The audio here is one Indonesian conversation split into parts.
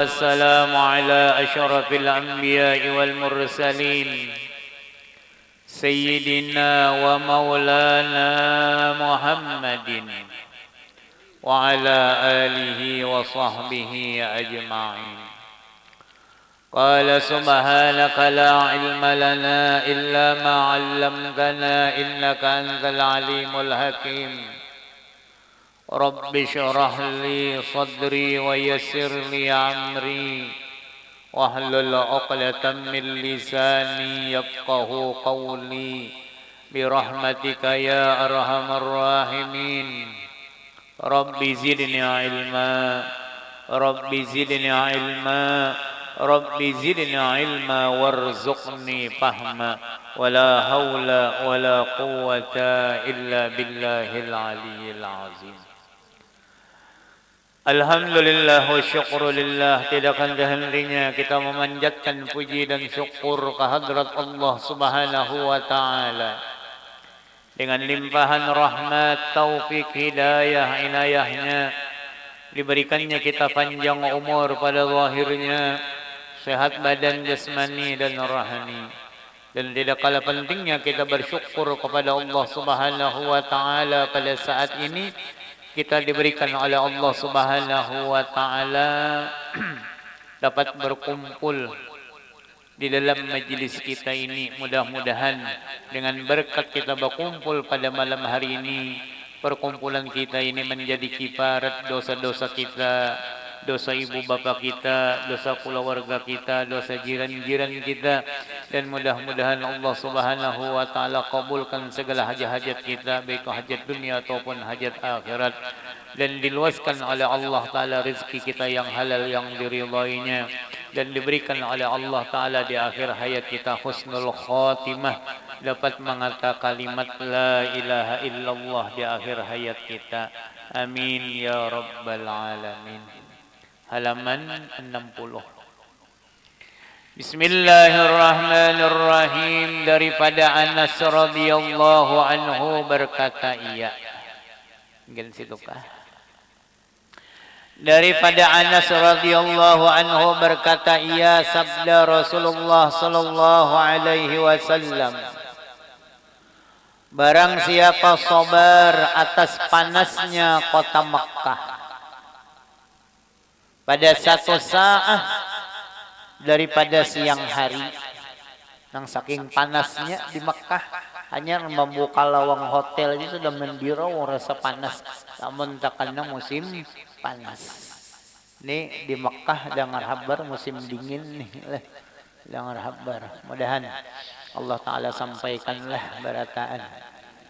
والسلام على أشرف الأنبياء والمرسلين سيدنا ومولانا محمد وعلى آله وصحبه أجمعين. قال سبحانك لا علم لنا إلا ما علمتنا إنك أنت العليم الحكيم. رب اشرح لي صدري ويسر لي أمري واحلل عقدة من لساني يفقه قولي برحمتك يا أرحم الراحمين. رب زدني علما رب زدني علما رب زدني علما وارزقني فهما ولا حول ولا قوة إلا بالله العلي العظيم. Alhamdulillah wa syukurulillah, tidak akan hentinya kita memanjatkan puji dan syukur kehadrat Allah subhanahu wa ta'ala. Dengan limpahan rahmat, taufik, hidayah, inayahnya, diberikannya kita panjang umur pada zahirnya, sehat badan jasmani dan rohani. Dan tidak kalah pentingnya kita bersyukur kepada Allah subhanahu wa ta'ala pada saat ini kita diberikan oleh Allah subhanahu wa ta'ala dapat berkumpul di dalam majlis kita ini. Mudah-mudahan dengan berkat kita berkumpul pada malam hari ini, perkumpulan kita ini menjadi kifarat dosa-dosa kita, dosa ibu bapa kita, dosa keluarga kita, dosa jiran-jiran kita, dan mudah-mudahan Allah subhanahu wa ta'ala kabulkan segala hajat-hajat kita, baik hajat dunia ataupun hajat akhirat, dan diluaskan oleh Allah ta'ala rezeki kita yang halal yang diridainya, dan diberikan oleh Allah ta'ala di akhir hayat kita husnul khatimah, dapat mengatakan kalimat la ilaha illallah di akhir hayat kita. Amin ya rabbal alamin. Halaman 60. Bismillahirrahmanirrahim. Daripada Anas radhiyallahu anhu berkata ia. Mungkin situ kah? Daripada Anas radhiyallahu anhu berkata ia, sabda Rasulullah sallallahu alaihi wasallam, barang siapa sabar atas panasnya kota Makkah pada satu saat daripada siang hari, yang saking panasnya di Mekah, hanya membuka lawang hotel aja sudah mendirau rasa panas, namun takkannya musim panas. Ini di Mekah dengar kabar musim dingin nih, dengar kabar. Mudahan Allah Ta'ala sampaikanlah barataan.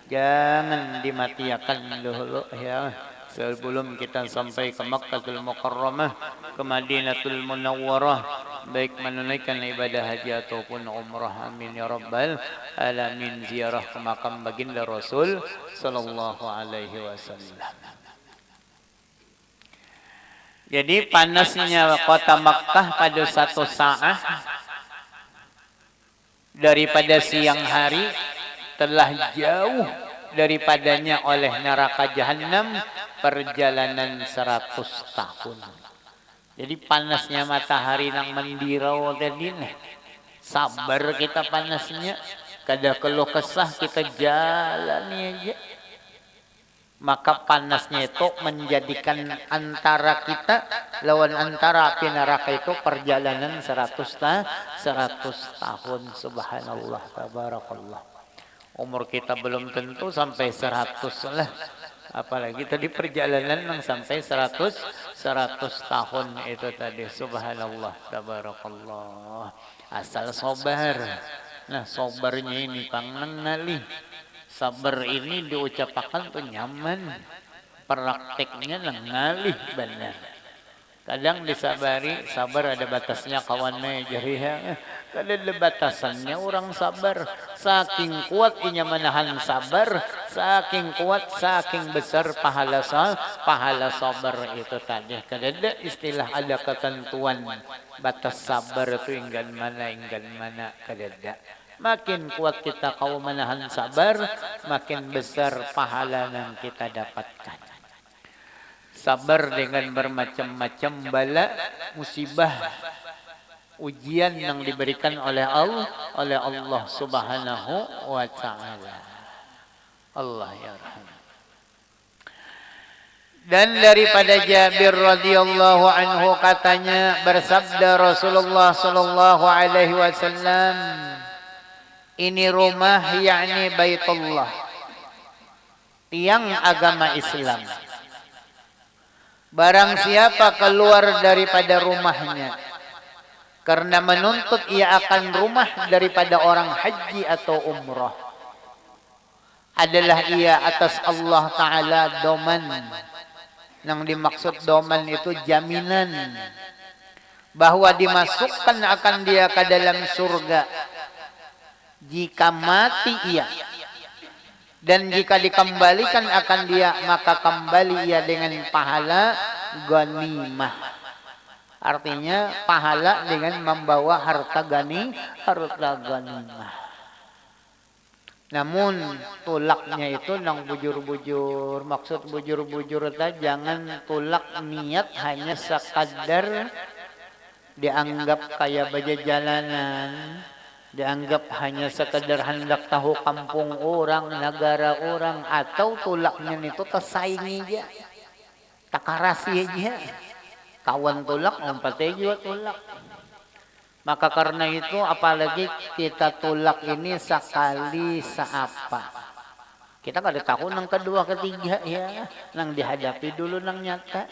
Jangan dimatiakan dulu ya, sebelum kita sampai ke Makkahul Mukarramah, ke Madinatul Munawwarah, baik menunaikan ibadah haji ataupun umrah. Amin ya rabbal alamin. Ziarah ke makam baginda Rasul sallallahu alaihi wasallam. Jadi panasnya kota Makkah pada satu saat daripada siang hari telah jauh daripadanya oleh neraka jahanam perjalanan 100 tahun. Jadi panasnya matahari nang mendirau tadi nih, sabar kita panasnya, kada keluh kesah kita jalani aja. Maka panasnya itu menjadikan antara kita lawan antara api neraka itu perjalanan 100 tahun. Subhanallah, tabarakallah. Umur kita belum tentu sampai 100 lah, apalagi tadi perjalanan yang sampai 100 tahun itu tadi. Subhanallah, tabarakallah. Asal sabar. Nah, sabarnya ini pangnali. Sabar ini diucapkan tuh nyaman, prakteknya ngalih benar. Kadang disabari, sabar ada batasnya kawannya jariha. Kadang ada batasannya orang sabar. Saking kuat inya menahan sabar, saking kuat, saking besar pahala sabar itu tadi. Kadang ada istilah, ada ketentuan batas sabar itu inggan mana kadang ada. Makin kuat kita kau menahan sabar, makin besar pahala yang kita dapatkan. sabar dengan bermacam-macam bala, musibah, ujian yang diberikan oleh Allah Subhanahu wa taala. Allah ya rahman. Dan daripada Jabir radhiyallahu anhu katanya bersabda Rasulullah sallallahu alaihi wasallam, ini rumah yakni Baitullah, tiang agama Islam. Barang siapa keluar daripada rumahnya karena menuntut ia akan rumah daripada orang haji atau umrah, adalah ia atas Allah Ta'ala doman. Yang dimaksud doman itu jaminan bahwa dimasukkan akan dia ke dalam surga jika mati ia, dan jika dikembalikan akan dia maka kembali ia dengan pahala ghanimah. Artinya pahala dengan membawa harta ghanimah. Namun tulaknya itu nang bujur-bujur. Maksud bujur-bujur itu jangan tulak niat hanya sekadar dianggap kayak baja jalanan, dianggap hanya sekedar hendak tahu kampung orang, negara orang, atau tulaknya itu tersaingi aja, takarasi aja, kawan tulak umpatnya juga tulak. Maka karena itu apalagi kita tulak ini sekali seapa, kita kada tahu nang kedua ketiga ya, nang dihadapi dulu nang nyata.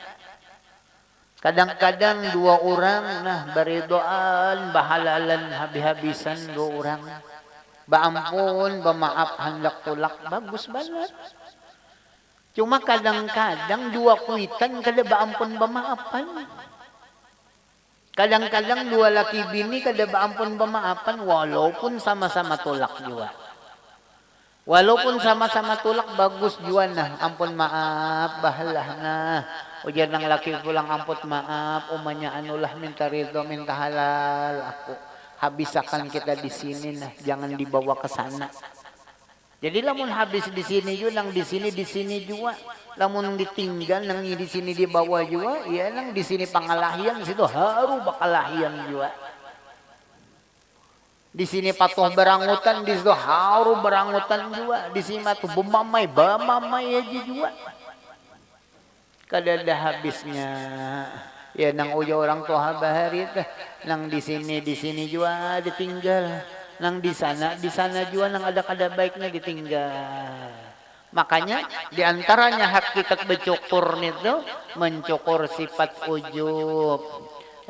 Kadang-kadang dua orang nah beridoan bahalalan habis-habisan dua orang, baampun bemaaf hendak tulak bagus banget. Cuma kadang-kadang dua kuitan kada baampun bemaafan. Kadang-kadang dua laki bini kada baampun bemaafan walaupun sama-sama tulak juga. Walaupun sama-sama tulak bagus juga nah, ampun maaf bahalah nah. Ujar nang laki pulang ampun maaf, umanya anulah minta ridho minta halal aku. Habisakan kita di sini nah, jangan dibawa ke sana. Jadi lamun habis di sini juga nang di sini juga. Lamun ditinggal nang di sini dibawa juga, ya nang di sini pangalahian situ haru bakalahian juga. Di sini patuh berangutan, di situ haru berangutan juga. Di sini matu bamamai aja juga. Kada ada habisnya. Ya nang uja orang tua bahari nang di sini juga ditinggal. Nang di sana juga nang ada kada baiknya ditinggal. Makanya diantaranya hakikat bercukur itu mencukur sifat ujub,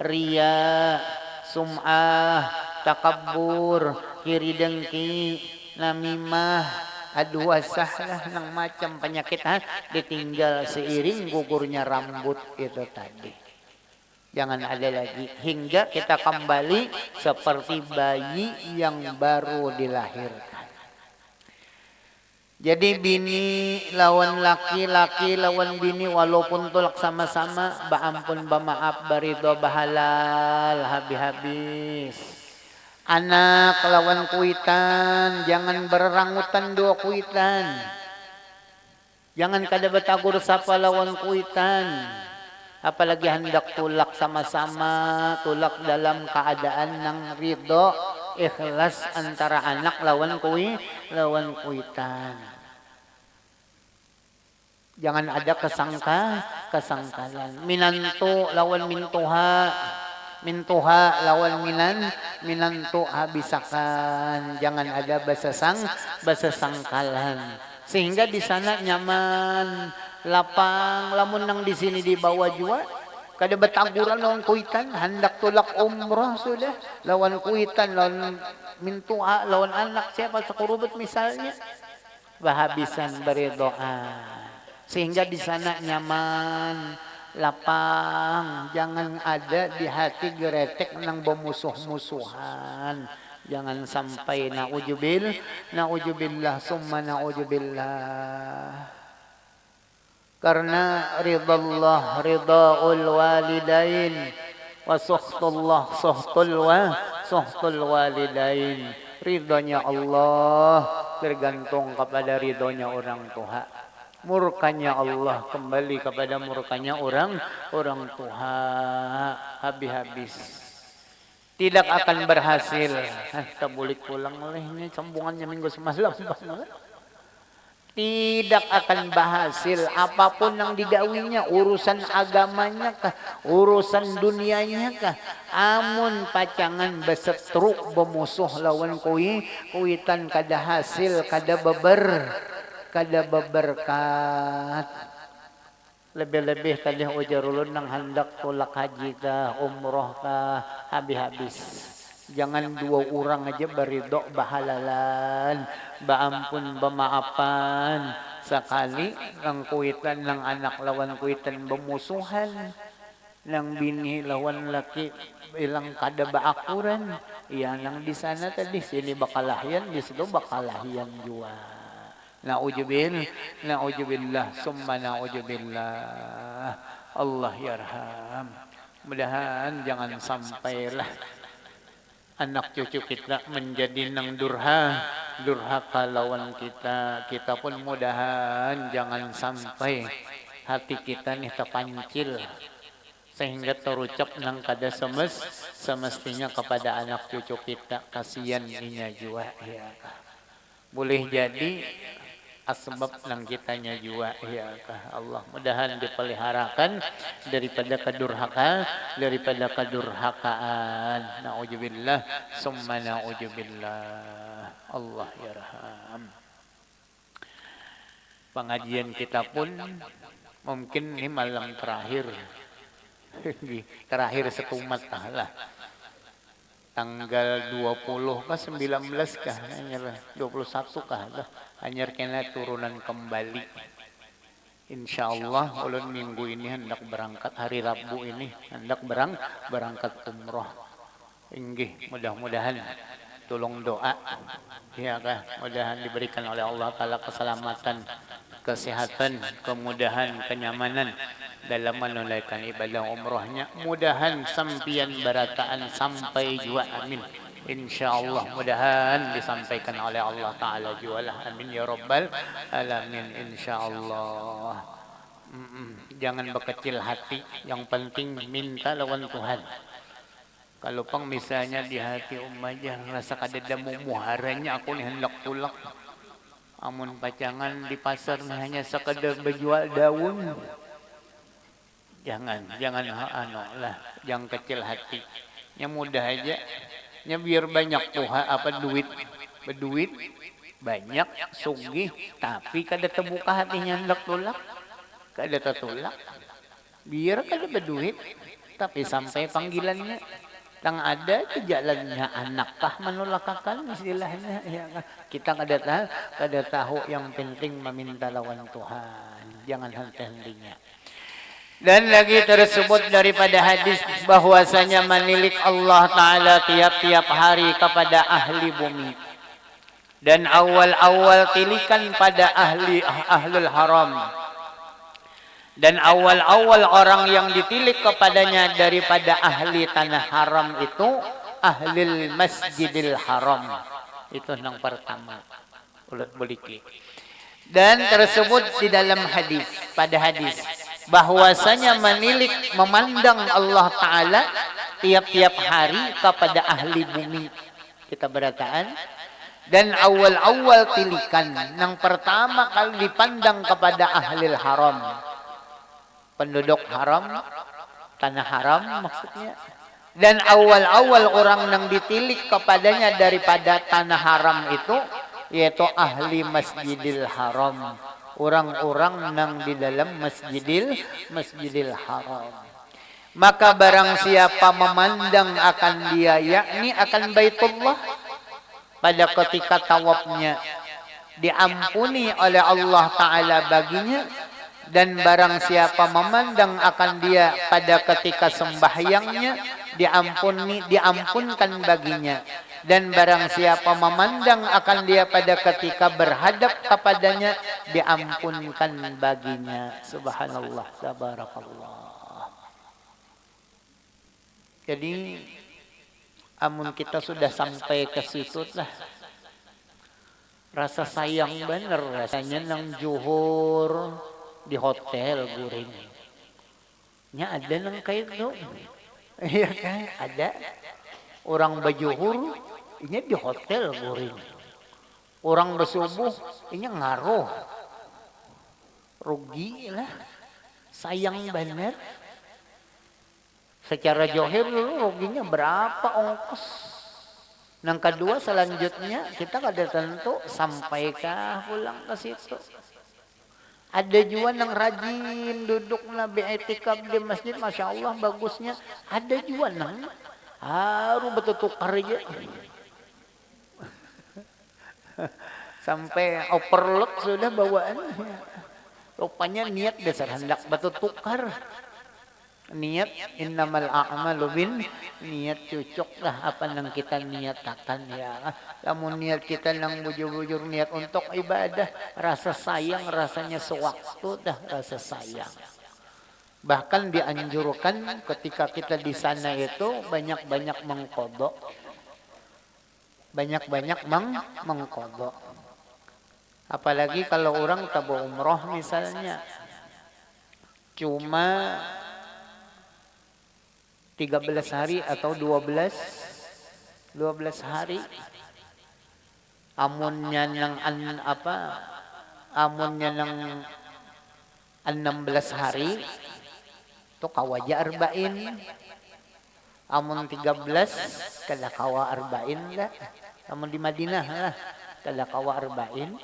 ria, sum'ah, takabur, kiri dengki, namimah, aduasah lah nang macam penyakit ditinggal seiring gugurnya rambut itu tadi. Jangan ada lagi hingga kita kembali seperti bayi yang baru dilahirkan. Jadi bini lawan laki, laki lawan bini walaupun tulak sama-sama baampun bamaaf barido bahalal habis-habis. Anak lawan kuitan jangan berangutan dua kuitan. Jangan kada betagur sapa lawan kuitan. Apalagi hendak tulak sama-sama, tulak dalam keadaan nang ridho, ikhlas antara anak lawan kuitan. Jangan ada kesangkalan. Minantu lawan mintuha lawan minantu habisakan. Jangan ada bahasa sangkalan. Sehingga di sana nyaman, lapang, lamun nang di sini dibawa juga. Kada betaguran lawan kuitan, hendak tulak umrah sudah. Lawan kuitan, lawan mintua, lawan anak siapa sekurubut misalnya. Bahabisan berdoa. Sehingga di sana nyaman, lapang. Jangan ada di hati geretek nang bermusuh-musuhan. Jangan sampai na'udzubillah, summa na'udzubillah. Karena ridallah ridaul walidain wa sukhtullah sukhtul walidain. Ridhonya Allah tergantung kepada ridhonya orang tua. Murkanya Allah, kembali kepada murkanya orang tua, habis-habis. Tidak akan berhasil. Kita bulik pulang oleh ini sambungannya minggu semalam. Tidak akan berhasil apapun yang digawinya, urusan agamanya kah, urusan dunianya kah. Amun pacangan besetruk bemusuh lawan kuitan kada hasil, kada beberkat. Lebih-lebih tadi ujar ulun nang hendak tolak haji kah, umroh kah, habis-habis. Jangan dua orang aja beridok bahalalan, baampun bemaafan. Sekali nang kuitan nang anak lawan kuitan bemusuhan, nang bini lawan laki bilang kada baakuran. Iya nang di sana tadi sini bakalahian, di situ bakalahian jua. Na'udzubillah, summa na'udzubillah. Allah yarham. Mudahan jangan sampailah anak cucu kita menjadi nang durhaka lawan kita pun mudahan jangan sampai hati kita nih terpancil sehingga terucap nang kada semestinya kepada anak cucu kita. Kasihan inya jua ya. Boleh jadi asbab nang kitanya jua ya Allah. Mudahan dipeliharakan daripada kedurhakaan. Nauzubillah, summa nauzubillah. Allah yarham. Pengajian kita pun mungkin ini malam terakhir. Terakhir setumat lah. Tanggal 20 kah 19 kah anyar 21 kah lah anyar kena turunan kembali. Insyaallah ulun minggu ini hendak berangkat, hari Rabu ini hendak berangkat umroh. Inggih, mudah-mudahan tolong doa ya kah, mudahan diberikan oleh Allah taala keselamatan, kesehatan, kemudahan, kenyamanan dalam menunaikan ibadah umrohnya. Mudahan sampian berataan sampai jua, amin. InsyaAllah mudahan disampaikan oleh Allah Ta'ala jualah, amin ya Rabbal Alamin, insyaAllah. Jangan berkecil hati, yang penting minta lawan Tuhan. Kalau pang misalnya di hati aja rasa kadada muharanya aku nih hendak tulak, amun pacangan di pasar nih hanya sekadar berjual daun, jangan lah, jangan kecil hati. Yang mudah aja, nya biar banyak duit banyak sugih, tapi kada terbuka hatinya hendak tulak, kada tertulak. Biar kada berduit, tapi sampai panggilannya tang ada ke jalannya anak kah menolakakan istilahnya ya kan. Kita kada tahu, yang penting meminta lawan Tuhan, jangan henti-hentinya. Dan lagi tersebut daripada hadis bahwasanya menilik Allah Ta'ala tiap-tiap hari kepada ahli bumi. Dan awal-awal tilikan pada ahlul haram. Dan awal-awal orang yang ditilik kepadanya daripada ahli tanah haram itu ahlil masjidil haram. Itu yang pertama. Ulat boliki. Dan tersebut di dalam hadis, pada hadis bahwasanya menilik, memandang Allah Ta'ala tiap-tiap hari kepada ahli bumi. Kita berataan. Dan awal-awal tilikan, yang pertama kali dipandang kepada ahlil haram. Penduduk haram, tanah haram maksudnya. Dan awal-awal orang yang ditilik kepadanya daripada tanah haram itu, yaitu ahli masjidil haram. Orang-orang yang di dalam masjidil haram. Maka barang siapa memandang akan dia, yakni akan Baitullah, pada ketika tawafnya diampuni oleh Allah Ta'ala baginya. Dan barang siapa memandang akan dia pada ketika sembahyangnya, diampunkan baginya. Dan barang siapa memandang akan dia pada ketika berhadap kepadanya, diampunkan baginya. Subhanallah, tabarakallah. Jadi amun kita sudah sampai ke situ lah, Rasa sayang bener rasanya nang juhur di hotel guring. Nya ada nang kayak itu. Iya kan? Ada. Orang bajuhur ini di hotel guring. Orang bersubuh ini ngaruh. Rugi lah. Sayang bener. Secara johir dulu ruginya berapa ongkos. Yang kedua selanjutnya kita kada tentu sampaikah pulang ke situ. Ada juga yang rajin duduk nabi etikaf di masjid, masya Allah bagusnya. Ada juga yang harus bertukar aja. Sampai overload sudah bawaannya. Rupanya niat dasar hendak bertukar. Niat innamal a'malu bin niat cocok lah apa yang kita niatakan ya. Lamun niat kita nang bujur-bujur niat untuk ibadah, rasa sayang rasanya sewaktu dah rasa sayang. Bahkan dianjurkan ketika kita di sana itu banyak-banyak mengkodok. Banyak-banyak mengkodok. Apalagi kalau orang tabu umroh misalnya. Cuma 13 hari atau 12 hari. Amunnya nang amunnya nang 16 hari itu kawaja arba'in. Amun 13 kada kawa arba'in dah. Amun di Madinah lah kada kawa arba'in.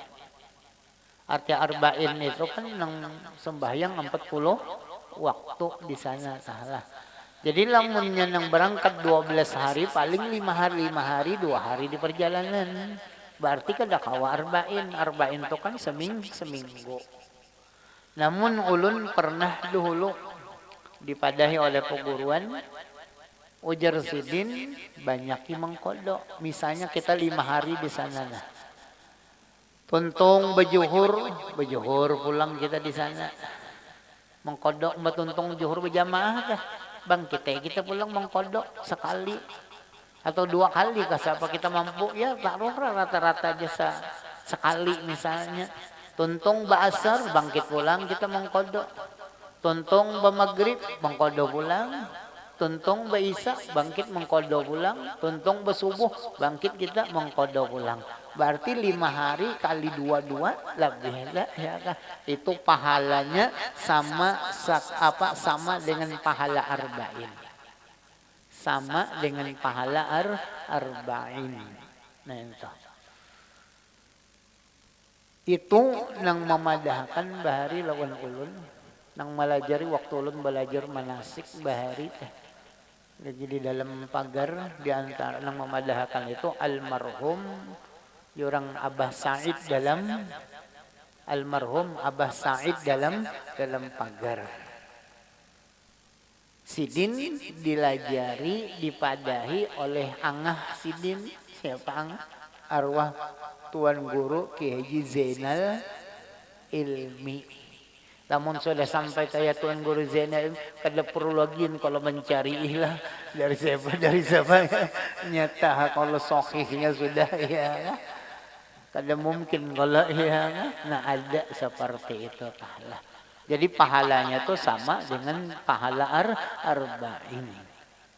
Arti arba'in itu kan nang sembahyang 40 waktu di sana salah. Jadi lamunnya nang berangkat 12 hari paling 5 hari 2 hari di perjalanan. Berarti kada kawa arba'in. Arba'in itu kan seminggu. Namun ulun pernah dulu dipadahi oleh peguruan ujar sidin banyak yang mengkodok. Misalnya kita 5 hari di sana lah. Tuntung bejuhur pulang kita di sana. Mengkodok tuntung juhur berjamaah dah. Bang kita pulang mengkodok sekali atau 2 kali kasapa kita mampu ya taruh rata-rata aja sekali misalnya. Tuntung ba'asar bangkit pulang kita mengkodok. Tuntung ba'maghrib mengkodok pulang. Tuntung ba'isya bangkit mengkodok pulang. Tuntung ba'subuh bangkit kita mengkodok pulang. Berarti 5 hari kali 22 lebih lah ya kan. Itu pahalanya sama dengan pahala arba'in. Sama dengan pahala arba'in. Nah itu nang memadahkan bahari lawan ulun. Nang melajari waktu ulun belajar manasik bahari teh. Jadi dalam pagar di antara nang memadahkan itu almarhum orang Abah Said dalam almarhum Abah Said dalam pagar. Sidin dilajari dipadahi oleh angah Sidin. Siapa angah? Arwah Tuan Guru Ki Haji Zainal Ilmi. Namun sudah sampai kayak Tuan Guru Zainal kada perlu lagi kalau mencari ilah dari siapa nyata kalau sahihnya sudah ya. Kada mungkin kalau ya. Nah ada seperti itu pahala. Jadi pahalanya tuh sama dengan pahala arba'in.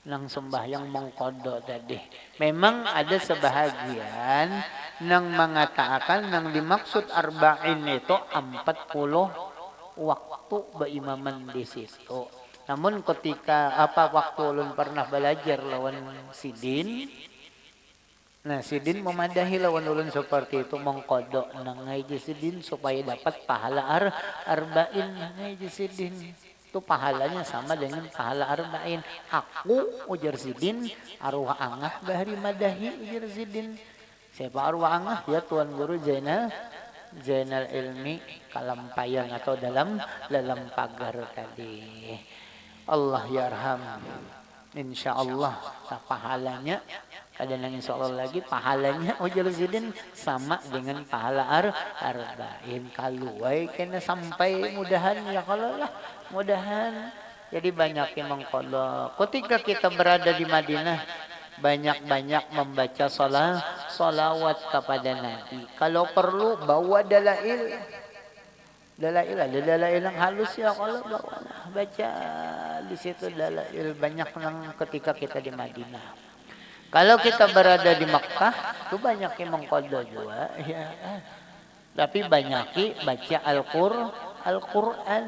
Nang sembahyang mengkodok tadi. Memang ada sebahagian nang mengatakan nang dimaksud arba'in itu 40 waktu berimaman di situ. Namun ketika waktu ulun pernah belajar lawan Sidin. Nah Sidin memadahi lawan ulun seperti itu mengkodok nang ngaji Sidin supaya dapat pahala arba'in ngaji Sidin. Itu pahalanya sama dengan pahala arba'in. Aku ujar Sidin arwah angah bahari madahi ujar Sidin. Siapa arwah angah? Ya Tuan Guru Zainal Ilmi Kalampayan atau dalam pagar tadi. Allah yarham. Insyaallah pahalanya ada yang insyaallah lagi pahalanya ujar Sidin sama dengan pahala arba'in. Kaluai kena sampai mudahan ya kalau lah mudahan. Jadi banyak yang mengkodok. Ketika kita berada di Madinah banyak-banyak membaca salawat kepada Nabi. Kalau perlu bawa dalail. Dalail ada dalail yang halus ya, kalau baca di situ dalail banyak yang ketika kita di Madinah. Kalau kita berada di Makkah, itu banyak yang mengqadha juga ya. Tapi banyak baca Al-Qur'an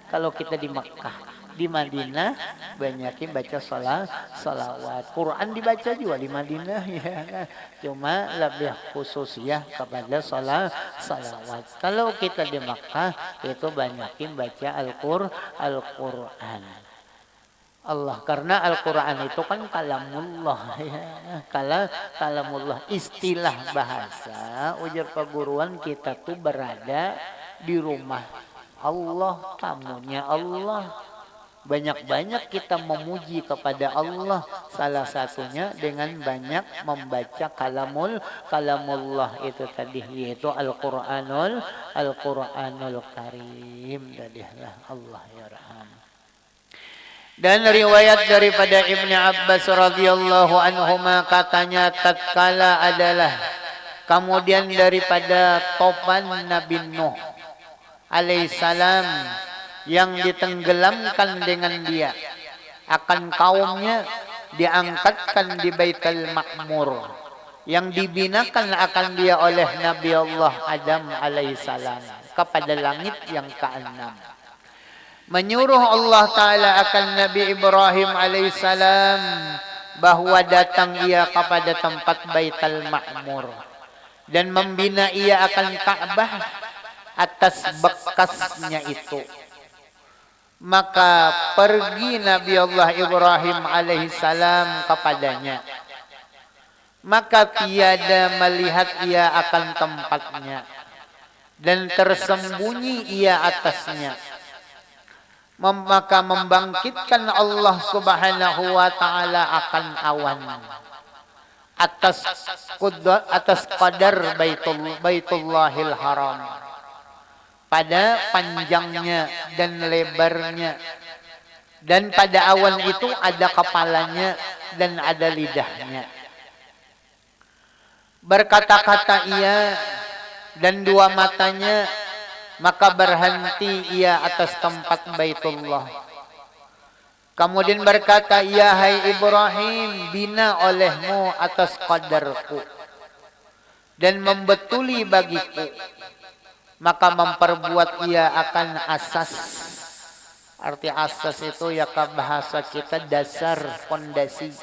kalau kita di Makkah. Di Madinah banyakin baca salawat. Quran dibaca juga di Madinah ya. Cuma lebih khusus ya kepada salawat. Kalau kita di Makkah itu banyakin baca Al-Quran. Allah, karena Al-Quran itu kan kalamullah ya. Kalamullah, istilah bahasa ujar perguruan kita tuh berada di rumah Allah, tamunya Allah. Banyak-banyak kita memuji kepada Allah, salah satunya dengan banyak membaca kalamullah itu tadi, yaitu Al-Qur'anul Karim tadilah. Allah yarham. Dan riwayat daripada Ibnu Abbas radhiyallahu anhuma katanya tatkala adalah kemudian daripada topan Nabi Nuh alaihissalam yang ditenggelamkan dengan dia akan kaumnya diangkatkan di Baitul Ma'mur yang dibinakan akan dia oleh Nabi Allah Adam alaihissalam kepada langit yang keenam. Menyuruh Allah Ta'ala akan Nabi Ibrahim alaihissalam bahwa datang ia kepada tempat Baitul Ma'mur dan membina ia akan Ka'bah atas bekasnya itu. Maka pergi Nabi Allah Ibrahim alaihissalam kepadanya. Maka tiada melihat ia akan tempatnya dan tersembunyi ia atasnya. Maka membangkitkan Allah Subhanahu wa taala akan awan atas qadar Baitullahil Haram. Pada panjangnya dan lebarnya, dan pada awan itu ada kepalanya dan ada lidahnya. Berkata-kata ia dan dua matanya, maka berhenti ia atas tempat Baitullah. Kemudian berkata, ya hai Ibrahim, bina olehmu atas qadarku dan membetuli bagiku. Maka memperbuat ia akan asas. Arti asas itu ya ke bahasa kita dasar, fondasi,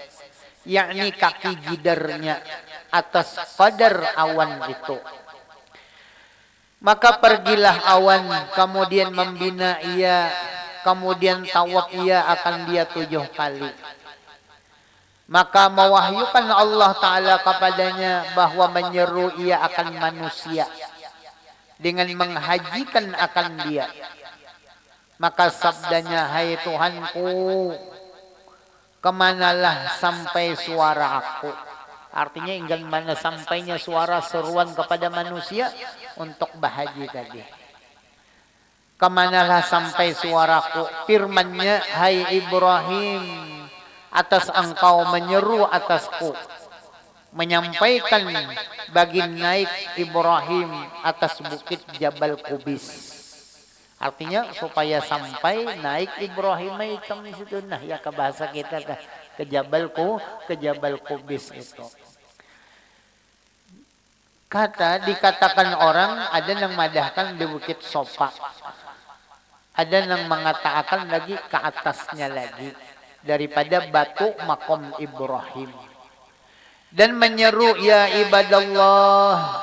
yakni kaki gidarnya atas qadar awan itu. Maka pergilah awan, kemudian membina ia, kemudian tawaf ia akan dia 7 kali. Maka mewahyukan Allah Ta'ala kepadanya bahwa menyeru ia akan manusia dengan menghajikan akan dia. Maka sabdanya, hai Tuhanku, kemanalah sampai suara aku. Artinya hingga mana sampainya suara seruan kepada manusia untuk berhaji tadi. Kemanalah sampai suaraku. Firmannya, hai Ibrahim, atas engkau menyeru atasku, menyampaikan bagi naik Ibrahim atas bukit Jabal Qubis. Artinya supaya sampai naik Ibrahim itu di situ, nah ya ke bahasa kita ke Jabal Qubis itu. Dikatakan orang ada yang madahkan di bukit Sofa, ada yang mengatakan lagi ke atasnya lagi daripada batu makom Ibrahim. Dan menyeru, ya ibadallah,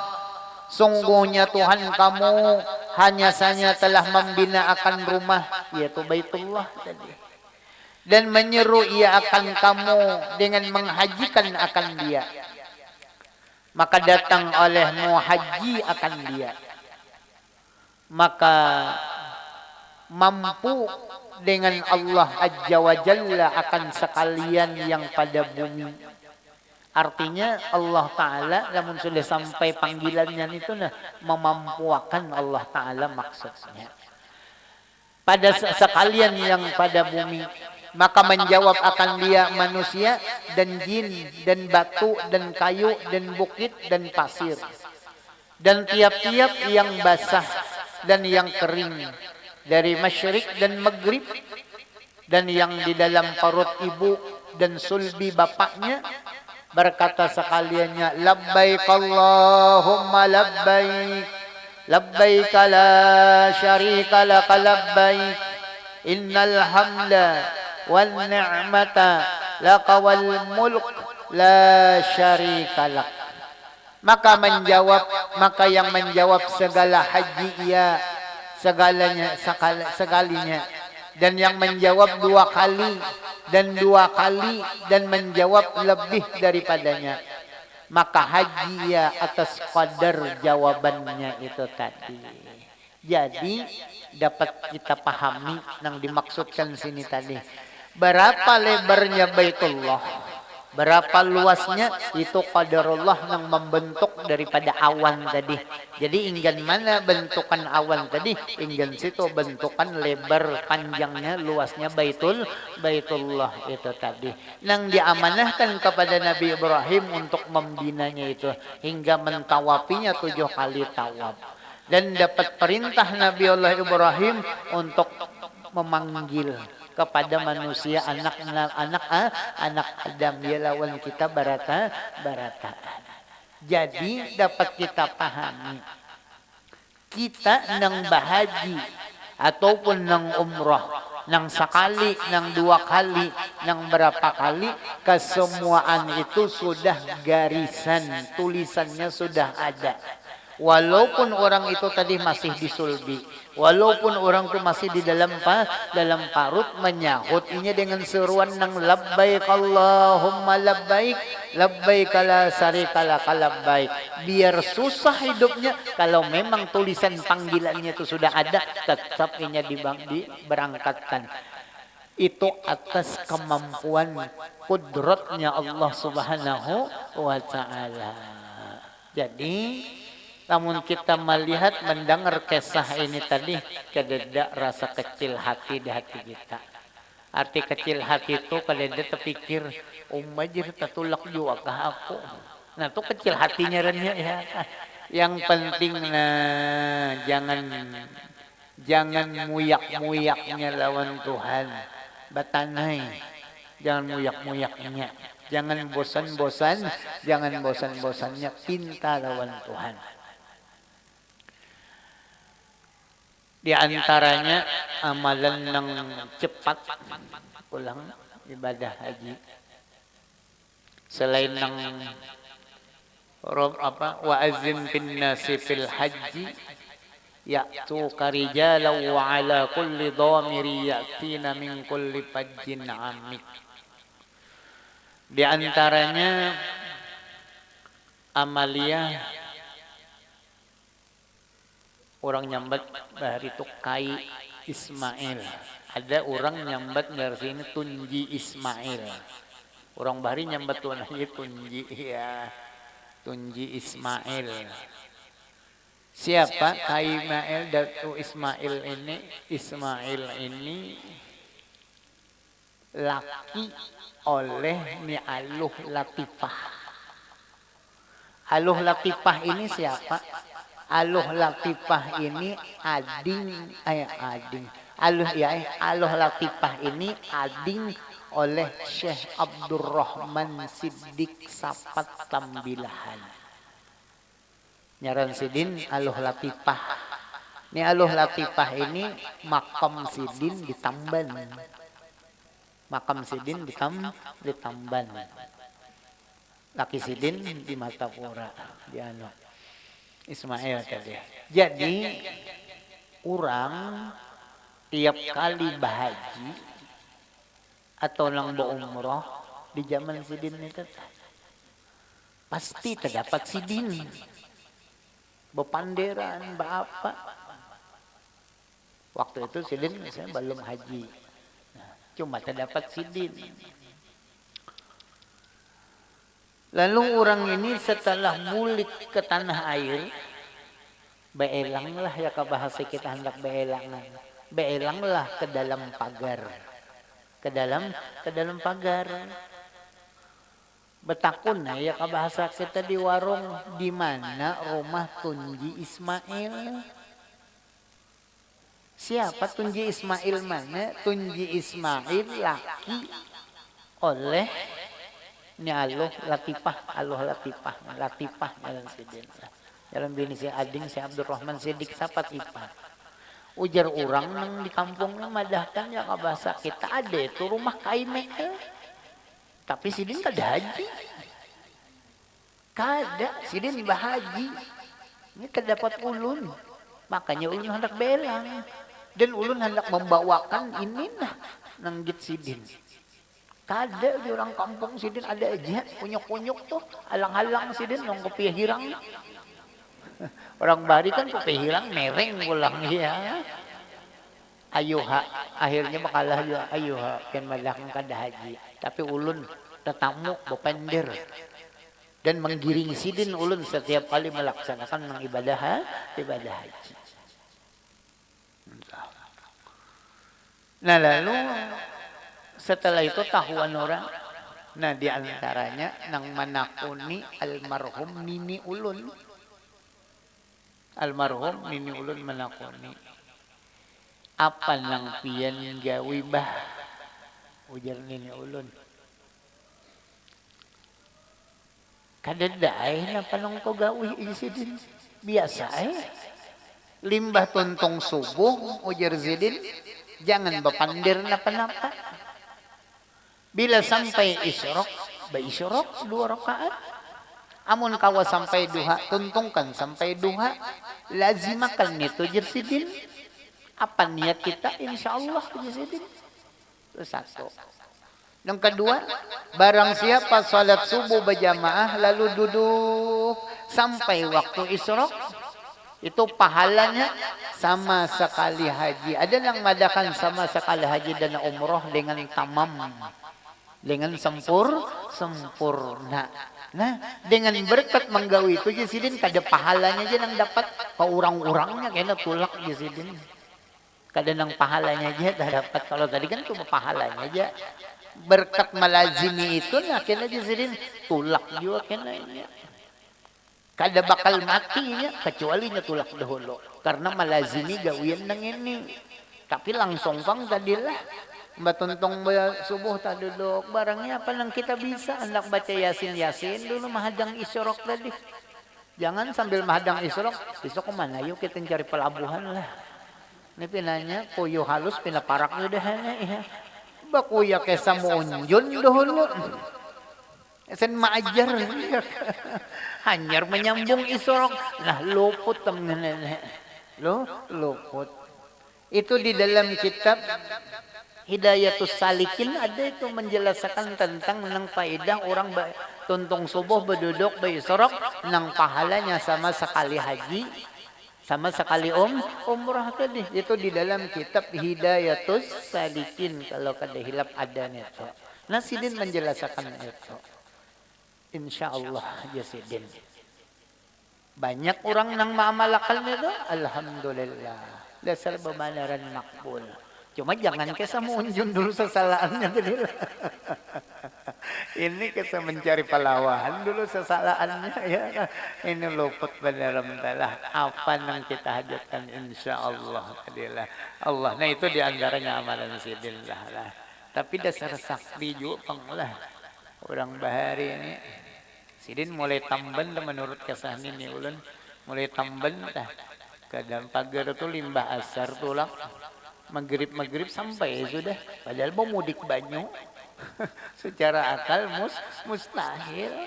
sungguhnya Tuhan kamu hanya saja telah membina akan rumah, yaitu Baitullah tadi. Dan menyeru ia akan kamu dengan menghajikan akan dia. Maka datang olehmu haji akan dia. Maka mampu dengan Allah Azza wa Jalla akan sekalian yang pada bumi. Artinya Allah Ta'ala namun sudah sampai panggilannya itu memampuakan Allah Ta'ala maksudnya. Pada sekalian yang pada bumi. Maka menjawab akan dia manusia dan jin dan batu dan kayu dan bukit dan pasir. Dan tiap-tiap yang basah dan yang kering. Dari masyrik dan maghrib. Dan yang di dalam perut ibu dan sulbi bapaknya. Berkata sekaliannya, labbaik Allahumma labbaik. Labbaik la syarika laka labbaik. Innal hamda wal ni'mata laka wal mulk la syarika lak. Maka yang menjawab segala haji ya, segalinya. Dan yang menjawab 2 kali dan 2 kali dan menjawab lebih daripadanya. Maka haji ya atas qadar jawabannya itu tadi. Jadi dapat kita pahami yang dimaksudkan sini tadi. Berapa lebarnya Baitullah, berapa luasnya, itu qadarullah yang membentuk daripada awan tadi. Jadi ingin mana bentukan awan tadi, ingin situ bentukan lebar panjangnya luasnya Baitullah itu tadi. Yang diamanahkan kepada Nabi Ibrahim untuk membinanya itu hingga mentawapinya 7 kali tawaf. Dan dapat perintah Nabi Allah Ibrahim untuk memanggil kepada manusia anak Adam, ya lawan kita barata. Jadi dapat kita pahami, kita nang bahaji ataupun nang umrah, nang sekali, nang 2 kali, nang berapa kali, kesemuaan itu sudah garisan, tulisannya sudah ada. Walaupun orang itu tadi masih disulbi, walaupun orang itu masih di dalam parut, menyahutnya dengan seruan nang labbaik Allahumma labbaik, labbaik la syarika laka labbaik. Biar susah hidupnya, kalau memang tulisan panggilannya itu sudah ada, tetap ini diberangkatkan. Itu atas kemampuan kudratnya Allah Subhanahu wa ta'ala. Jadi namun kita melihat, mendengar kisah ini tadi, kededak rasa kecil hati di hati kita. Arti kecil hati itu kededak terpikir, majir tatulak juga kah aku. Nah itu kecil hatinya renya ya. Yang penting jangan muyak-muyaknya lawan Tuhan. Batanai, jangan muyak-muyaknya. Jangan bosan-bosannya pinta lawan Tuhan. Di antaranya amalan yang cepat pulang ibadah haji. Selain yang wa azim bin nasi fil haji ya'tuka rijalan wa ala kulli dhamiri ya'tina min kulli fajjin amik. Di antaranya amalia orang nyambat dari itu Kai Ismail. Ada orang nyambat dari sini Tunji Ismail. Orang bahari nyambat tuan lagi Tunji ya. Tunji Ismail. Siapa Kai Ismail? Datu Ismail ini? Ismail ini laki oleh Ni Aluh Latifah. Aluh Latifah ini siapa? Aluh Latifah ini Aluh Latifah ini ading oleh Syekh Abdurrahman Siddiq Sapat Tambilahan. Nyaran Sidin Aluh Latifah. Ini Aluh Latifah ini makam Sidin di Tamban. Makam Sidin di Tamban. Laki Sidin di Matapura di anu. Ismail tadi. Jadi orang tiap kali bahaji atau nang umroh di zaman Sidin itu pasti terdapat Sidin, bepanderan, bapak. Waktu itu Sidin misalnya belum haji, cuma terdapat Sidin. Lalu orang ini setelah mulik ke tanah air, beelanglah ya ke bahasa kita hendak beelangan. Beelanglah ke dalam pagar. ke dalam pagar. Betakun ya ka bahasa kita di warung, di mana rumah Tunji Ismail. Siapa Tunji Ismail mana? Tunji Ismail laki oleh ni Aloh Latifah jalan sidin. Jalan bini si Ading si Abdurrahman Sidik sapat ipar. Ujar orang nang di kampungnya madahkan ya ka bahasa kita ada itu rumah kaime. Tapi sidin kada haji. Kada, sidin bahaji. Ini terdapat ulun. Makanya ulun hendak belang. Dan ulun hendak membawakan ini nah nanggit sidin. Kada di orang kampung sidin ada aja. Kunyuk-kunyuk tuh. Alang-alang sidin nong kopi hirang. Orang bari kan kopi hirang mereng pulang ya. Ayuha. Akhirnya makalah juga ayuha. Kan malakang kada haji. Tapi ulun tetamu bopender dan menggiring sidin ulun setiap kali melaksanakan ibadah haji. Nah lalu setelah itu tahuan orang, nah diantaranya nang manakuni almarhum nini ulun, menakuni apa nang pian gawi bah, ujar nini ulun. Kadadai na panong ko gawi isidin. Biasa limbah tuntong subuh ujar zidin. Jangan bapandir na panapa. Bila sampai isyrok, ba-isyrok 2 rakaat. Amun kawa sampai duha, tuntungkan sampai duha. Lazimakan nito ujar zidin. Apa niat kita? Insyaallah ujar zidin. Itu satu. Yang kedua, barang siapa salat subuh berjamaah lalu duduk sampai waktu isyrok, itu pahalanya sama sekali haji. Ada yang madakan sama sekali haji dan umroh dengan tamam, dengan sempurna. Nah, dengan berkat menggawi itu Jasidin kada pahalanya aja yang dapat ke orang-orangnya kena tulak Jasidin. Kada nang pahalanya aja dah dapat. Kalau tadi kan cuma pahalanya aja. Berkat malazimi itu nah kena Jasidin tulak juga kena ini. Kada bakal matinya kecuali nya tulak dahulu karena malazimi gawian nang ini. Tapi langsung pang tadilah batuntong subuh tak duduk barangnya apa nang kita bisa hendak baca yasin dulu mahadang isyrok tadi. Jangan sambil mahadang isyrok besok kemana yuk kita cari pelabuhan lah. Ini pinanya kuyu halus pinaparak udah ya. Bakuya kesa monjon dahulu. Sen maajar hanyar menyambung isyrok. Nah luput temen-temen. Luput. Itu di dalam kitab Hidayatus Salikin ada itu menjelaskan tentang nang faedah orang tuntung subuh berduduk berisyrok nang pahalanya sama sekali haji sama sekali umrah tadi. Itu di dalam kitab Hidayatus Salikin kalau kada hilap ada itu. Nah Sidin menjelaskan itu. Insyaallah ya Sidin. Banyak orang nang maamalakan itu alhamdulillah. Dasar pemanaran makbul. Cuma jangan kesa munjun dulu sesalahannya tadi. Ini kesa mencari pahlawan dulu sesalahannya ya. Ini luput benar lah. Apa yang kita hajatkan insyaallah tadilah. Allah. Nah itu diantaranya amalan Sidin lah. Tapi dasar sakti juga panglah. Orang bahari ini. Sidin mulai tamban menurut kesah ini ulun. Mulai tamban dah. Kadang pagar itu limbah asar tulak. Maghrib sampai sudah. Padahal mau mudik banyu. Secara akal mustahil.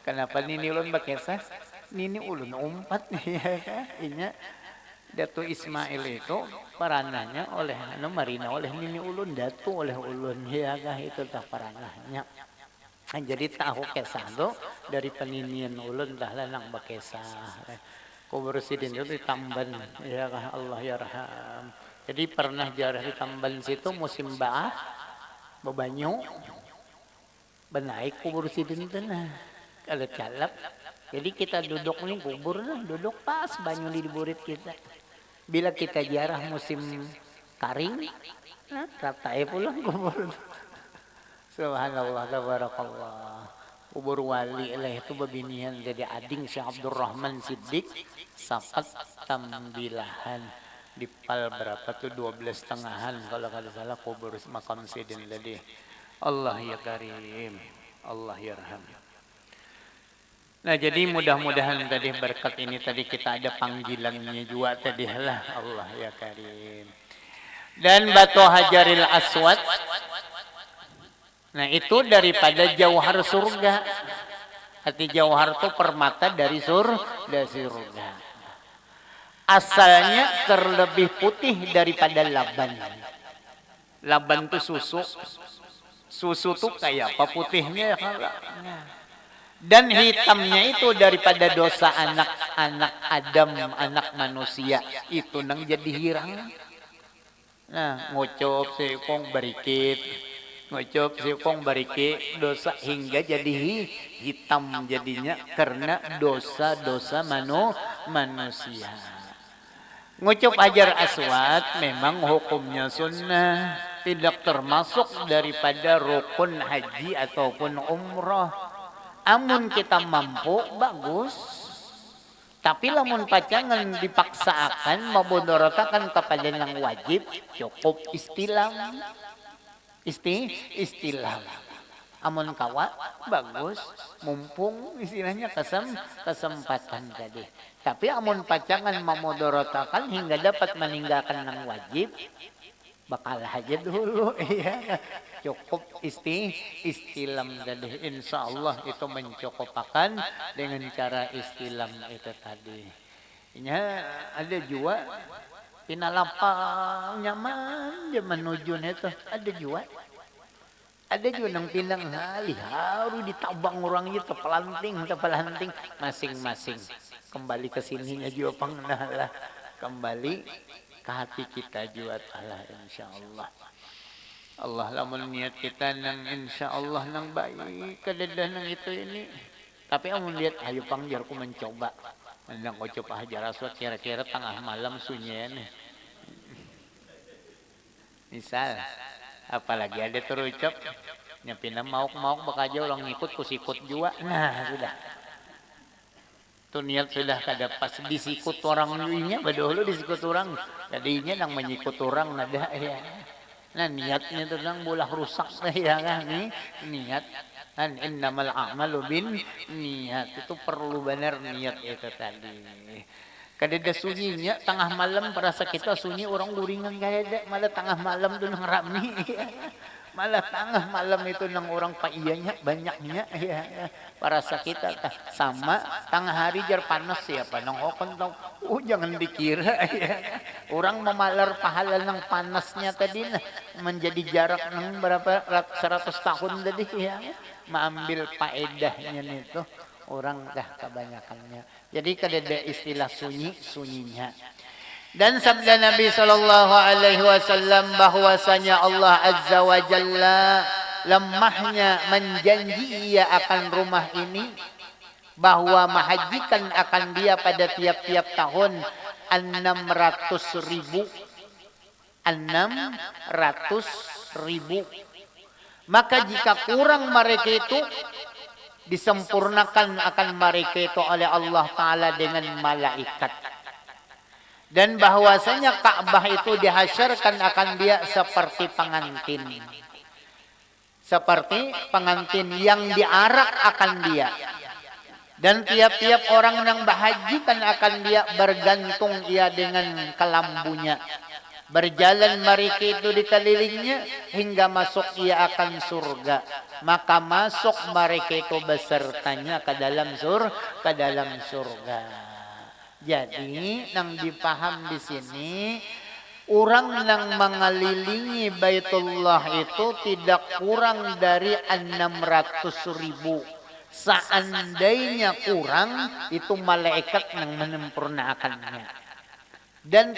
Kenapa nini ulun bakesah? Nini ulun umpat nih ya kan. Inya Datu Ismail itu paranahnya oleh marina oleh nini ulun. Datu oleh ulun ya kah itu tak paranahnya. Jadi tahu kesah tuh dari peninian ulun dah lanang bakesah. Kubur Sidin itu di Tamban, ya Allah ya raham. Jadi pernah jarah di Tamban situ musim baah, bebanyu, benaik kubur Sidin itu nah, kalau calap. Jadi kita duduk nih kubur nah, duduk pas banyu di burit kita. Bila kita jarah musim karing, nah ratai pulang kubur. Subhanallah, tabarakallah. Kubur wali lah itu babinian jadi ading Syekh Abdurrahman Siddiq sakat tambilahan di pal berapa tuh 12 setengahan kalau kada salah kubur makam Sidin tadi. Allah ya karim, Allah yarham. Nah jadi mudah-mudahan tadi berkat ini tadi kita ada panggilannya juga tadi lah, Allah ya karim. Dan batu hajaril aswad, nah itu daripada jauhar surga. Hati jauhar itu permata dari surga. Asalnya terlebih putih daripada laban. Laban itu susu. Susu tuh kayak apa putihnya? Dan hitamnya itu daripada dosa anak-anak Adam, anak manusia. Itu nang jadi hirang. Nah, ngocop sekong barikit. Ngocop sekong barikit dosa hingga jadi hitam jadinya karena dosa-dosa manusia. Ngucup hajar aswad memang hukumnya sunnah. Tidak termasuk daripada rukun haji ataupun umrah. Amun kita mampu, bagus. Tapi lamun pacangan dipaksakan, mabudorotakan kepada yang wajib, cukup istilam. Istilam. Amun kawa, bagus. Mumpung istilahnya kesempatan tadi. Tapi amun pacangan memudorotakan hingga dapat meninggalkan yang wajib, bakal aja dulu ya. Cukup istilam tadi. Insya Allah itu mencukupakan dengan cara istilam itu tadi. Ya, ada juga pinalapang nyaman dia menuju itu ada juga. Ada juga yang pinang haru ditabang orangnya tepelanting masing-masing. Kembali ke sininya juga pengenalah. Kembali ke hati kita juga Allah insyaallah. Allah lamun niat kita nang insyaallah nang baik kededah nang itu ini. Tapi amun lihat ayo pangjar ku mencoba. Nang ucup hajar aswad kira-kira tengah malam sunyian. Misal apalagi ada terucap nyapina mauk-mauk bakaja orang ngikut kusikut juga. Nah, sudah. Tuh niat sudah kada pas disikut orang nya badahulu disikut orang. Jadinya nang menyikut orang nada ya. Nah niatnya itu nang bolah rusak ya kan nih niat. Kan innamal a'malu bin niat itu perlu benar niat itu tadi. Kadada sunyinya tengah malam perasa kita sunyi orang guringan kadada malah tengah malam tuh nang rame. Malah tengah malam itu nang orang paiyanya banyaknya ya. Perasa kita sama tengah hari jar panas ya panang okon tau. Jangan dikira ya. Orang memalar pahala nang panasnya tadi nah, menjadi jarak nang berapa 100 tahun tadi ya. Mengambil faedahnya itu orang dah kebanyakannya. Jadi kadada istilah sunyinya. Dan sabda Nabi sallallahu alaihi wasallam bahwasanya Allah azza wa jalla lemahnya menjanji ia akan rumah ini bahwa menghajikan akan dia pada tiap-tiap tahun 600.000 maka jika kurang mereka itu disempurnakan akan mereka itu oleh Allah Ta'ala dengan malaikat. Dan bahwasanya Ka'bah itu dihasyarkan akan dia seperti pengantin. Seperti pengantin yang diarak akan dia. Dan tiap-tiap orang yang berhajikan akan dia bergantung ia dengan kelambunya. Berjalan mereka itu di kelilingnya hingga masuk ia akan surga. Maka masuk mereka itu besertanya ke dalam surga. Jadi nang dipaham di sini orang yang mengelilingi Baitullah itu tidak kurang dari 600.000. Seandainya kurang itu malaikat yang menyempurnakannya. Dan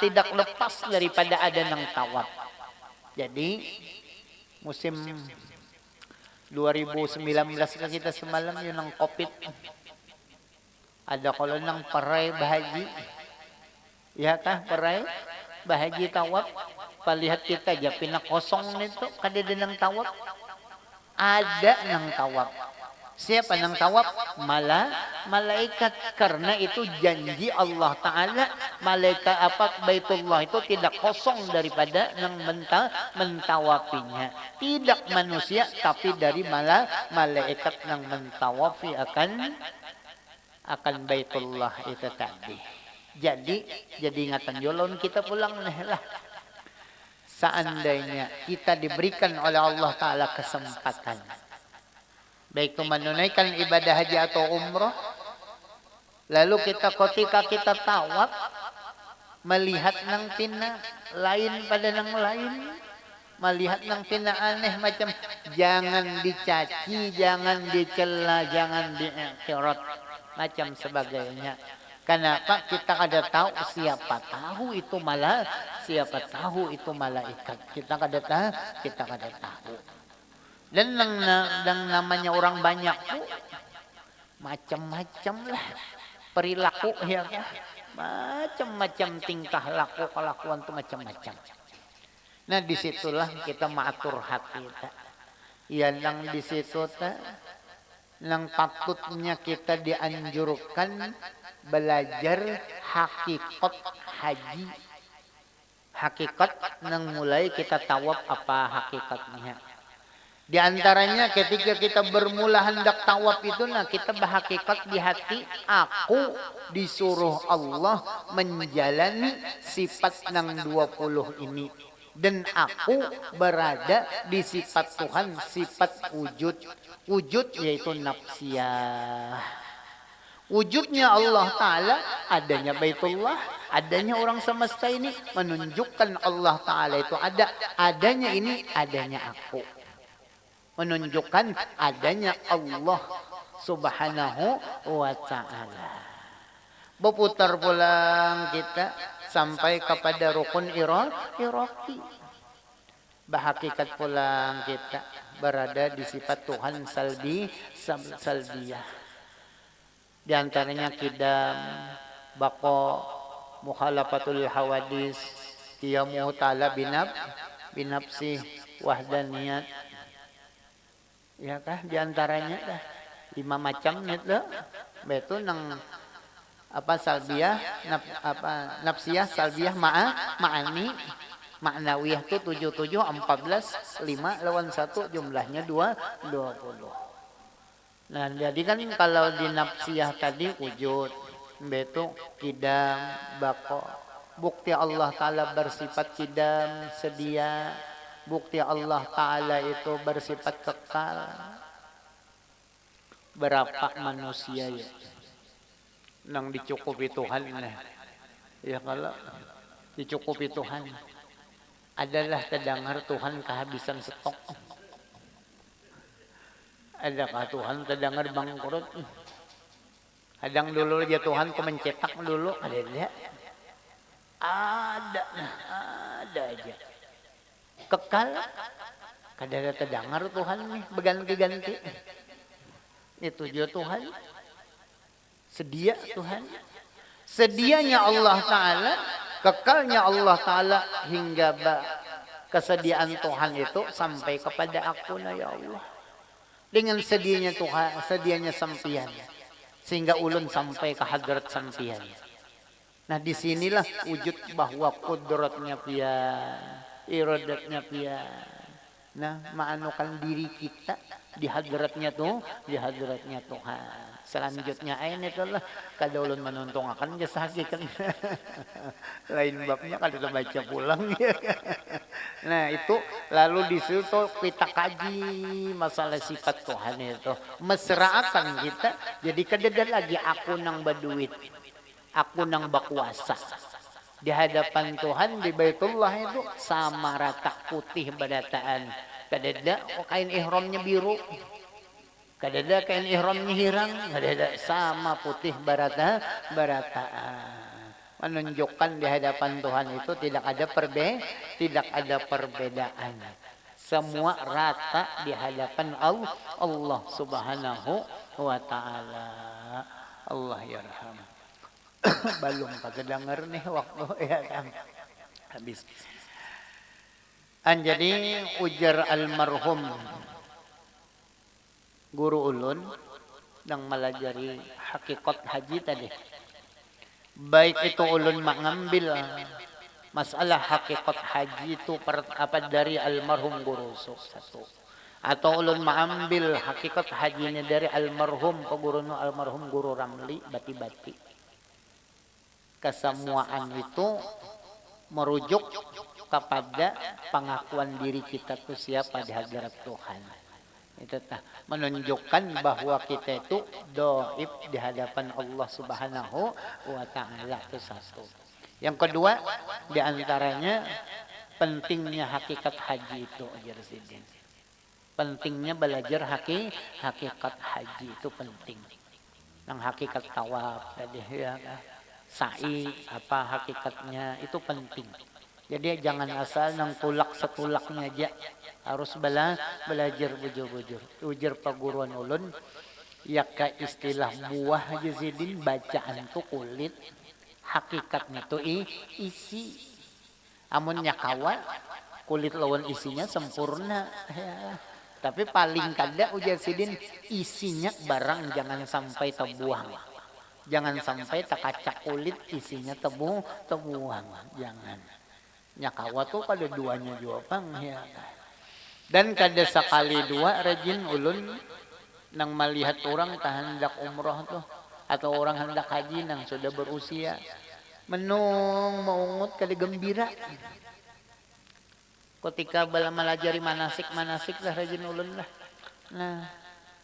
tidak lepas daripada ada nang tawaf. Jadi musim 2019 kita semalam yung nang Covid. Ada kalau nang paray bahaji. Ya kah paray bahaji tawaf. Palihat kita aja pinakosong nito kadada nang tawaf. ada nang tawaf. Siapa nang tawaf? Malaikat. Karena itu janji Allah Ta'ala. Malaikat Baitullah itu tidak kosong daripada nang mentawafinya. Tidak manusia tapi dari malaikat nang mentawafi akan Baitullah itu tadi. Jadi ingatan jolon kita pulang lah. Seandainya kita diberikan oleh Allah Ta'ala kesempatan, baik itu menunaikan ibadah haji atau umroh, lalu ketika kita tawaf, melihat nang tina lain pada nang lain, melihat nang tina aneh macam, jangan dicaci, jangan dicela, jangan diiktiraf, macam sebagainya. Kenapa? Kita ada tahu siapa tahu itu malaikat. Kita kada tahu. Dan namanya orang banyak tuh macam-macam lah perilaku ya kan? Macam-macam tingkah laku kelakuan tuh macam-macam. Nah disitulah kita mengatur hati kita. Ya nang di situ nang patutnya kita dianjurkan belajar hakikat haji. Hakikat nang mulai kita tawaf apa hakikatnya. Di antaranya ketika kita bermula hendak tawaf itu, nah kita berhakikat di hati, aku disuruh Allah menjalani sifat nang 20 ini. Dan aku berada di sifat Tuhan, sifat wujud. Wujud yaitu nafsiyah. Wujudnya Allah Ta'ala, adanya Baitullah, adanya orang semesta ini, menunjukkan Allah Ta'ala itu ada. Adanya ini, adanya aku. Menunjukkan adanya Allah Subhanahu wa Ta'ala. Berputar pulang kita sampai kepada rukun iraqi. Berhakikat pulang kita berada di sifat Tuhan salbiyah. Di antaranya kidam, bako, mukhalafatul hawadis, qiyamu ta'ala binafsih, wahdaniyat. Ya kah? Di antaranya dah 5 macam itu. Betul nang salbiyah, nafsiyah, salbiyah, ma'ani, ma'nawiyah itu 77, 14, 5 lawan 1 jumlahnya 20. Nah, jadi kan kalau di nafsiyah tadi wujud, betul kidam, bako. Bukti Allah Ta'ala bersifat kidam, sedia. Bukti Allah Ta'ala itu bersifat kekal. Berapa manusia ya nang dicukupi Tuhan ya, kalau dicukupi Tuhan adalah terdengar Tuhan kehabisan stok. Adakah Tuhan terdengar bangkrut? Kadang dulu aja Tuhan mencetak dulu ada aja. Kekal kadang terdengar Tuhan nih berganti-ganti. Itu juga Tuhan. Sedia Tuhan. Sedianya Allah Ta'ala, kekalnya Allah Ta'ala hingga kesediaan Tuhan itu sampai kepada aku ya Allah. Dengan sedianya Tuhan, sedianya sampian. Sehingga ulun sampai ke hadrat sampian. Nah disinilah wujud bahwa kudratnya pian, iradatnya pian. Nah ma'anukan diri kita di hadratnya Tuhan. Selanjutnya ini itulah kada ulun menuntung akan jasa hakikat. Lain babnya kada baca pulang ya. Nah itu lalu di situ kita kaji masalah sifat Tuhan itu, mesraakan kita. Jadi kada lagi aku nang berduit, aku nang berkuasa. Di hadapan Tuhan di Baitullah itu sama rata putih berataan. Kada kain ihramnya biru. Kadada kain ihramnya hirang, kadada sama putih barataan. Menunjukkan di hadapan Tuhan itu tidak ada perbedaan. Semua rata di hadapan Allah Subhanahu wa Ta'ala. Allah yarham. Belum pada dengar nih waktu ya kan. Habis. Jadi ujar almarhum guru ulun nang malajari hakikat haji tadi. Baik itu ulun mengambil masalah hakikat haji itu apa dari almarhum guru satu. Atau ulun mengambil hakikat haji ini dari almarhum pegurunu almarhum guru Ramli Bati-Bati. Kesemuaan itu merujuk kepada pengakuan diri kita itu siapa di hadirat Tuhan. Itu menunjukkan bahwa kita itu doib di hadapan Allah Subhanahu wa taala itu satu. Yang kedua di antaranya pentingnya hakikat haji itu ajar sidin. Pentingnya belajar hakikat haji itu penting. Yang hakikat tawaf tadi ya, sa'i apa hakikatnya itu penting. Jadi jangan asal nang tulak setulaknya aja. Harus belajar bujur-bujur. Ujar perguruan ulun, ya ke istilah buah jazidin bacaan tu kulit, hakikatnya tu isi. Amunnya kawan, kulit lawan isinya sempurna. Ya. Tapi paling kada ujar sidin isinya barang jangan sampai terbuang. Jangan sampai terkacak kulit isinya terbuang. Jangan. Nyakawa tuh kada duanya juga pang ya. Dan kada sekali dua rajin ulun nang melihat orang hendak umroh tuh atau orang hendak haji nang sudah berusia menung maungut kada gembira. Ketika bala melajari manasik lah rajin ulun lah. Nah,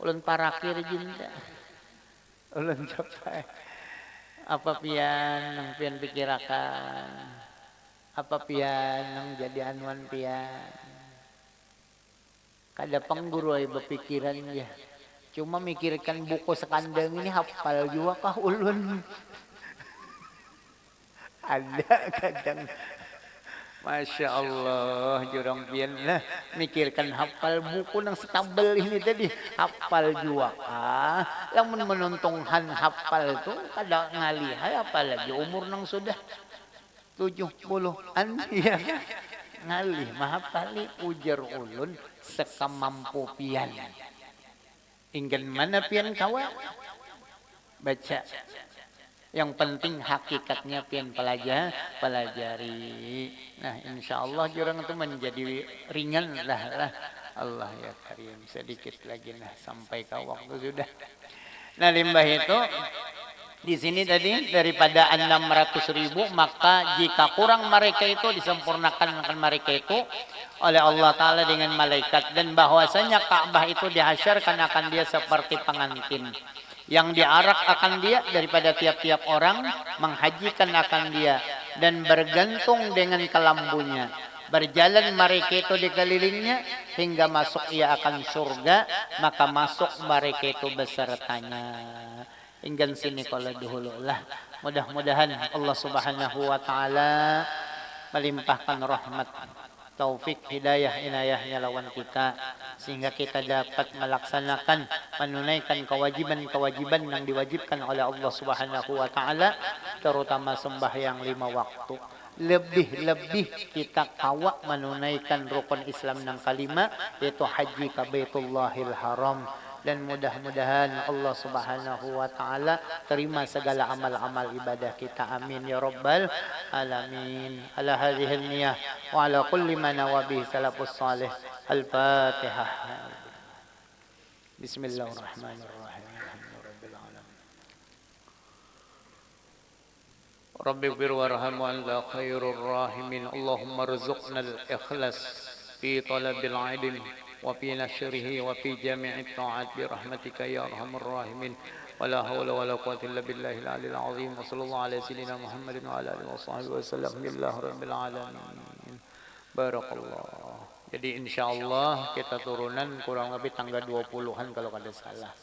ulun paraki rajin dah. Ulun coba apa pian nang pian pikirakan. Apa pian nang jadi anuan pian. Kada pengguru ay berpikiran ya. Cuma mikirkan buku sekandang ini hafal juga kah ulun. Ada kadang. Masya Allah jurang pian lah. Mikirkan hafal buku nang setabel ini tadi. Hafal juga kah. Lamun menuntungan hafal itu kada ngalihai apalagi umur nang sudah 70-an ya ngalih mahapali ujar ulun sekamampu pian. Ingin mana pian kawan baca. Yang penting hakikatnya pian pelajari. Nah insya Allah jurang itu menjadi ringan lah. Allah ya karim sedikit lagi nah sampai ke waktu sudah. Nah limbah itu di sini tadi daripada 600.000 maka jika kurang mereka itu disempurnakan akan mereka itu oleh Allah Ta'ala dengan malaikat. Dan bahwasanya Ka'bah itu dihasyarkan akan dia seperti pengantin. Yang diarak akan dia daripada tiap-tiap orang menghajikan akan dia. Dan bergantung dengan kelambunya. Berjalan mereka itu dikelilingnya hingga masuk ia akan surga. Maka masuk mereka itu besertanya. Ingin sini kalau dahulu lah. Mudah-mudahan Allah Subhanahu wa taala melimpahkan rahmat, taufik, hidayah, inayahnya lawan kita sehingga kita dapat melaksanakan menunaikan kewajiban-kewajiban yang diwajibkan oleh Allah Subhanahu wa taala terutama sembahyang 5 waktu. Lebih-lebih kita kawak menunaikan rukun Islam yang kelima yaitu haji ke Baitullahil Haram. Dan mudah-mudahan Allah Subhanahu wa taala terima segala amal-amal ibadah kita. Amin ya rabbal alamin. Ala hadhihi niyah wa ala kulli ma nawabi salafus salih. Al-Fatihah. Bismillahirrahmanirrahim. Alhamdulillahirabbil alamin. Rabbi ighfir warham wa anta khairur rahimin. Allahumma rzuqna al-ikhlas fi talabil ilm وفي نشره وفي جميع الطاعات برحمتك يا أرحم الراحمين ولا حول ولا قوة إلا بالله العلي العظيم وصلى الله على سيدنا محمد وعلى آله وصحبه وسلم لله رب العالمين بارك الله. Jadi insya Allah kita turunan kurang lebih tanggal 20-an kalau kada salah.